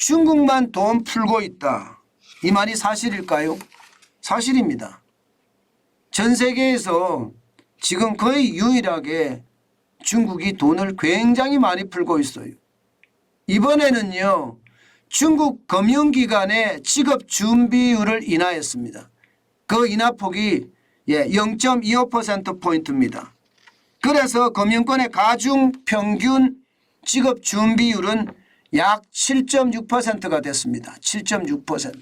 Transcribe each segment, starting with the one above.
중국만 돈 풀고 있다. 이 말이 사실일까요? 사실입니다. 전 세계에서 지금 거의 유일하게 중국이 돈을 굉장히 많이 풀고 있어요. 이번에는요, 중국 금융기관의 지급준비율을 인하했습니다. 그 인하폭이 0.25%포인트입니다. 그래서 금융권의 가중평균 지급준비율은 약 7.6%가 됐습니다. 7.6%.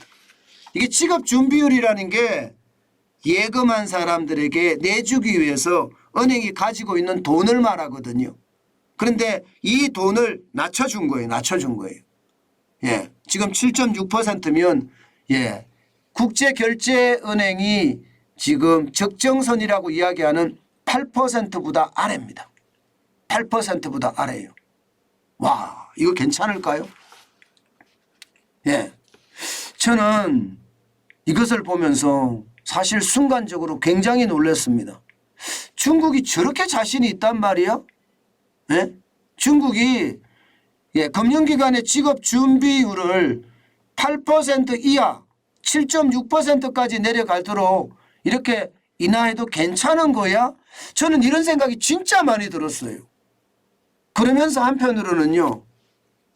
이게 지급준비율이라는 게 예금한 사람들에게 내주기 위해서 은행이 가지고 있는 돈을 말하거든요. 그런데 이 돈을 낮춰준 거예요. 낮춰준 거예요. 예, 지금 7.6%면 국제결제은행이 지금 적정선이라고 이야기하는 8%보다 아래입니다. 8%보다 아래예요. 와, 이거 괜찮을까요? 예, 저는 이것을 보면서 사실 순간적으로 굉장히 놀랐습니다. 중국이 저렇게 자신이 있단 말이야? 예? 중국이 금융기관의 지급준비율을 8% 이하 7.6%까지 내려가도록 이렇게 인하해도 괜찮은 거야? 저는 이런 생각이 진짜 많이 들었어요. 그러면서 한편으로는요,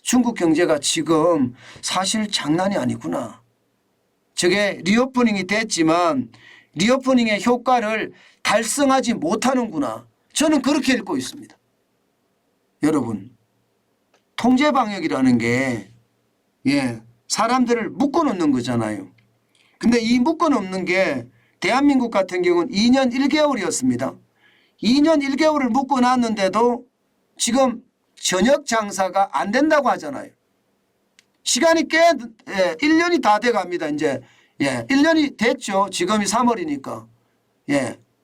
중국 경제가 지금 사실 장난이 아니구나. 저게 리오프닝이 됐지만 리오프닝의 효과를 달성하지 못하는구나. 저는 그렇게 읽고 있습니다. 여러분, 통제방역이라는 게 사람들을 묶어놓는 거잖아요. 근데 이 묶어놓는 게 대한민국 같은 경우는 2년 1개월이었습니다. 2년 1개월을 묶어놨는데도 지금 저녁 장사가 안 된다고 하잖아요. 시간이 1년이 다 돼갑니다. 이제 1년이 됐죠. 지금이 3월이니까.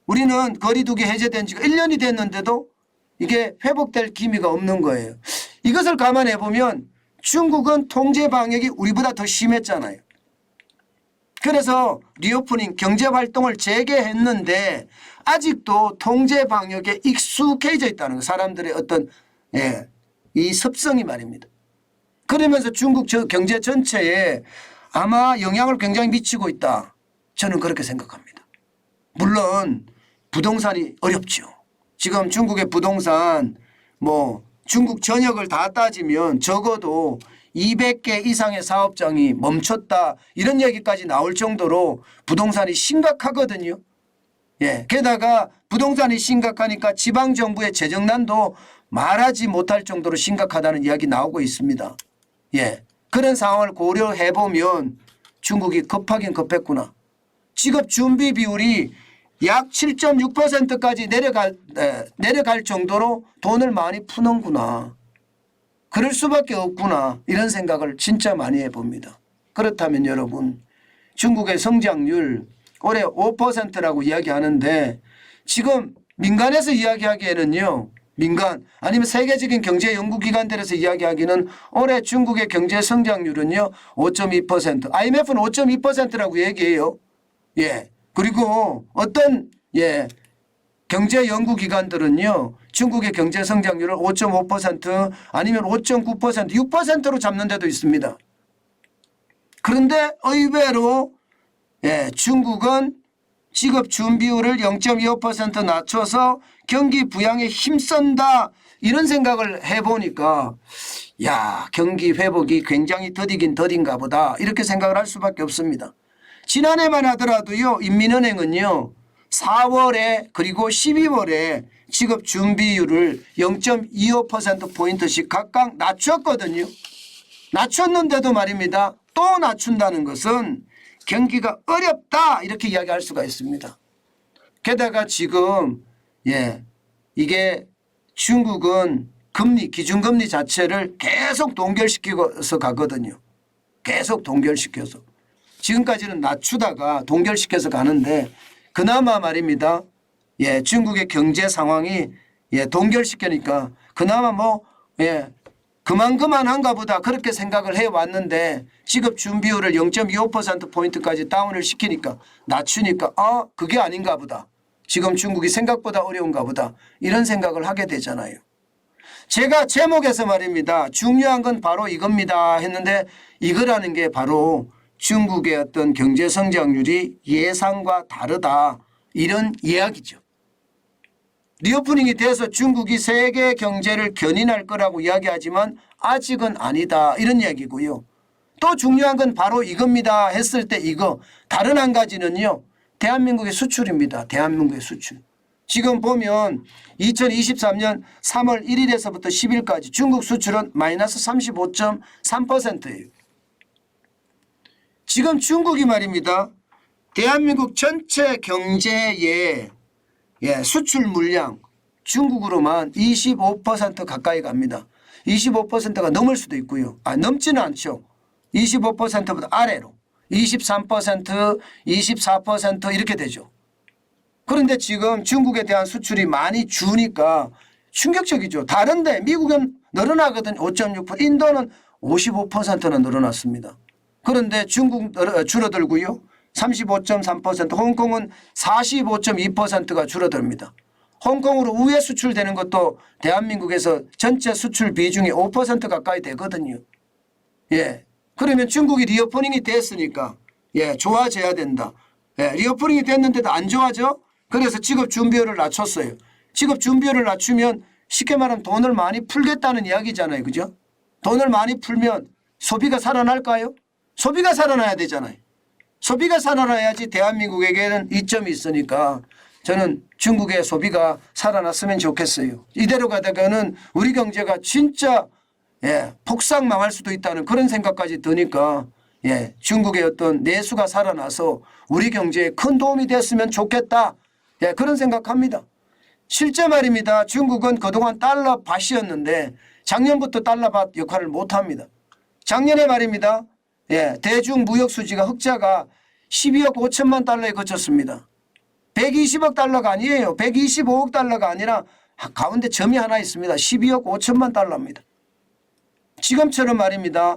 우리는 거리두기 해제된 지가 1년이 됐는데도 이게 회복될 기미가 없는 거예요. 이것을 감안해 보면 중국은 통제 방역이 우리보다 더 심했잖아요. 그래서 리오프닝 경제활동을 재개했는데 아직도 통제 방역에 익숙해져 있다는 거, 사람들의 어떤 이 습성이 말입니다. 그러면서 중국 경제 전체에 아마 영향을 굉장히 미치고 있다. 저는 그렇게 생각합니다. 물론 부동산이 어렵죠. 지금 중국의 부동산 중국 전역을 다 따지면 적어도 200개 이상의 사업장이 멈췄다, 이런 얘기까지 나올 정도로 부동산이 심각하거든요. 게다가 부동산이 심각하니까 지방정부의 재정난도 말하지 못할 정도로 심각하다는 이야기 나오고 있습니다. 그런 상황을 고려해 보면 중국이 급하긴 급했구나. 지급 준비 비율이 약 7.6%까지 내려갈 정도로 돈을 많이 푸는구나. 그럴 수밖에 없구나. 이런 생각을 진짜 많이 해봅니다. 그렇다면 여러분, 중국의 성장률 올해 5%라고 이야기하는데 지금 민간에서 이야기하기에는요, 민간 아니면 세계적인 경제 연구기관들에서 이야기하기는 올해 중국의 경제 성장률은요 5.2%, IMF는 5.2%라고 얘기해요. 그리고 어떤 경제 연구기관들은요 중국의 경제 성장률을 5.5% 아니면 5.9%, 6%로 잡는 데도 있습니다. 그런데 의외로 중국은 지급 준비율을 0.25% 낮춰서 경기 부양에 힘쓴다, 이런 생각을 해보니까 경기 회복이 굉장히 더디긴 더딘가 보다, 이렇게 생각을 할 수밖에 없습니다. 지난해만 하더라도요, 인민은행은요 4월에 그리고 12월에 지급 준비율을 0.25%포인트씩 각각 낮췄거든요. 낮췄는데도 말입니다, 또 낮춘다는 것은 경기가 어렵다, 이렇게 이야기할 수가 있습니다. 게다가 지금 이게 중국은 금리, 기준금리 자체를 계속 동결시키고서 가거든요. 계속 동결시켜서. 지금까지는 낮추다가 동결시켜서 가는데 그나마 말입니다. 중국의 경제 상황이 동결시키니까 그나마 그만한가 보다, 그렇게 생각을 해왔는데 지급 준비율을 0.25%포인트까지 다운을 시키니까, 낮추니까 그게 아닌가 보다, 지금 중국이 생각보다 어려운가 보다, 이런 생각을 하게 되잖아요. 제가 제목에서 말입니다. 중요한 건 바로 이겁니다 했는데 이거라는 게 바로 중국의 어떤 경제 성장률이 예상과 다르다 이런 이야기죠. 리오프닝이 돼서 중국이 세계 경제를 견인할 거라고 이야기하지만 아직은 아니다 이런 이야기고요. 또 중요한 건 바로 이겁니다 했을 때 이거 다른 한 가지는요. 대한민국의 수출입니다. 대한민국의 수출. 지금 보면 2023년 3월 1일에서부터 10일까지 중국 수출은 마이너스 35.3%예요. 지금 중국이 말입니다. 대한민국 전체 경제의 수출 물량 중국으로만 25% 가까이 갑니다. 25%가 넘을 수도 있고요. 넘지는 않죠. 25%보다 아래로 23%, 24% 이렇게 되죠. 그런데 지금 중국에 대한 수출이 많이 주니까 충격적이죠. 다른데 미국은 늘어나거든 5.6%, 인도는 55%나 늘어났습니다. 그런데 중국 줄어들고요. 35.3%, 홍콩은 45.2%가 줄어듭니다. 홍콩으로 우회 수출되는 것도 대한민국에서 전체 수출 비중이 5% 가까이 되거든요. 그러면 중국이 리오프닝이 됐으니까 좋아져야 된다. 리오프닝이 됐는데도 안 좋아져? 그래서 지급 준비율을 낮췄어요. 지급 준비율을 낮추면 쉽게 말하면 돈을 많이 풀겠다는 이야기잖아요. 그죠? 돈을 많이 풀면 소비가 살아날까요? 소비가 살아나야 되잖아요. 소비가 살아나야지 대한민국에게는 이점이 있으니까 저는 중국의 소비가 살아났으면 좋겠어요. 이대로 가다가는 우리 경제가 진짜 폭삭 망할 수도 있다는 그런 생각까지 드니까 중국의 어떤 내수가 살아나서 우리 경제에 큰 도움이 됐으면 좋겠다. 그런 생각합니다. 실제 말입니다. 중국은 그동안 달러밭이었는데 작년부터 달러밭 역할을 못합니다. 작년에 말입니다. 대중 무역 수지가 흑자가 12억 5천만 달러에 그쳤습니다. 120억 달러가 아니에요. 125억 달러가 아니라 가운데 점이 하나 있습니다. 12억 5천만 달러입니다. 지금처럼 말입니다.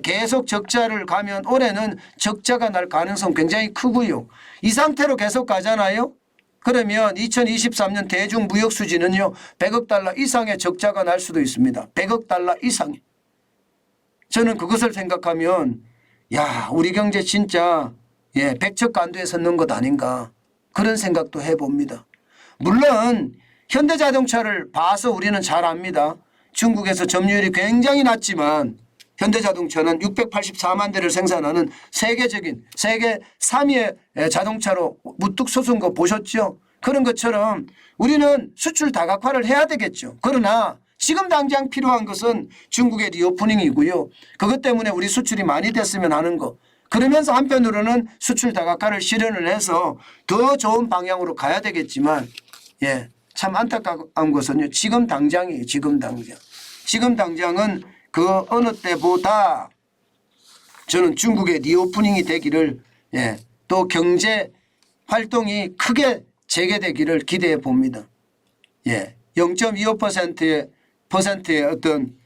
계속 적자를 가면 올해는 적자가 날 가능성 굉장히 크고요. 이 상태로 계속 가잖아요. 그러면 2023년 대중 무역 수지는요. 100억 달러 이상의 적자가 날 수도 있습니다. 100억 달러 이상의. 저는 그것을 생각하면 우리 경제 진짜 백척간두에 섰는 것 아닌가 그런 생각도 해봅니다. 물론 현대자동차를 봐서 우리는 잘 압니다. 중국에서 점유율이 굉장히 낮지만 현대자동차는 684만 대를 생산하는 세계 3위의 자동차로 무뚝 솟은 거 보셨죠? 그런 것처럼 우리는 수출 다각화를 해야 되겠죠. 그러나 지금 당장 필요한 것은 중국의 리오프닝이고요. 그것 때문에 우리 수출이 많이 됐으면 하는 거. 그러면서 한편으로는 수출 다각화를 실현을 해서 더 좋은 방향으로 가야 되겠지만 참 안타까운 것은요. 지금 당장이에요. 지금 당장. 지금 당장은 그 어느 때보다 저는 중국의 리오프닝이 되기를 또 경제 활동이 크게 재개되기를 기대해 봅니다. 0.25%의 어떤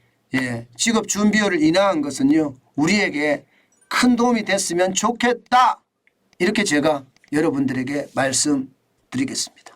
지급 준비율을 인하한 것은요. 우리에게 큰 도움이 됐으면 좋겠다. 이렇게 제가 여러분들에게 말씀드리겠습니다.